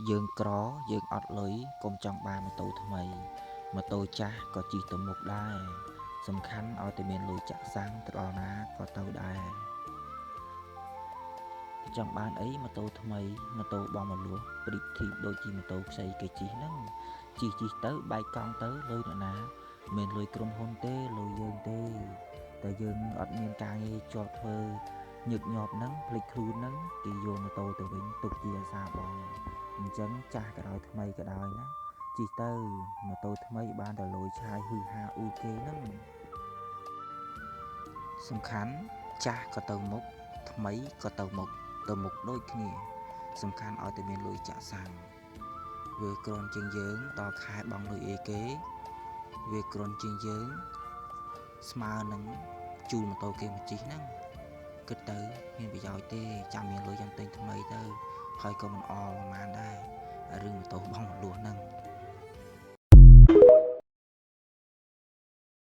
យើងក្រយើងអត់លុយកុំចង់បានម៉ូតូថ្មីម៉ូតូចាស់ក៏ជិះទៅមុខដែរសំខាន់ឲ្យតែមានលុយចាក់សាំងទៅដល់ណាក៏ទៅដែរចង់បានអីម៉ូតូថ្មីម៉ូតូបងមកលួសប្រីបធីបដូចជាម៉ូតូខ្ចីគេជិះហ្នឹងជិះទៅបែកកង់ទៅលុយអ្នកណាមានលុយក្រុមហ៊ុនទេលុយយើងទេតែយើងអត់មានការងារជាប់ធ្វើញឹកញាប់ហ្នឹងភ្លេចខ្លួនហ្នឹងគេយកម៉ូតូទៅវិញទុកជាអាសាបងអញ្ចឹងចាស់ក៏ដោយថ្មីក៏ដោយណាជិះទៅម៉ូតូថ្មីបានតែលុយឆាយហឺហាអ៊ូគេហ្នឹងសំខាន់ចាស់ក៏ទៅមុខថ្មីក៏ទៅមុខដូចគ្នាសំខាន់ឲ្យតែមានលុយចាក់សាំងវាគ្រាន់ជាងយើងតខែបង់លុយអីគេវាគ្រាន់ជាងយើងស្មើនឹងជួលម៉ូតូគេមកជិះហ្នឹងគិតទៅមានប្រយោជន៍ទេចាំមានលុយយ៉ាងទិញថ្មីទៅហើយក៏មិនអប្រហែលដែរ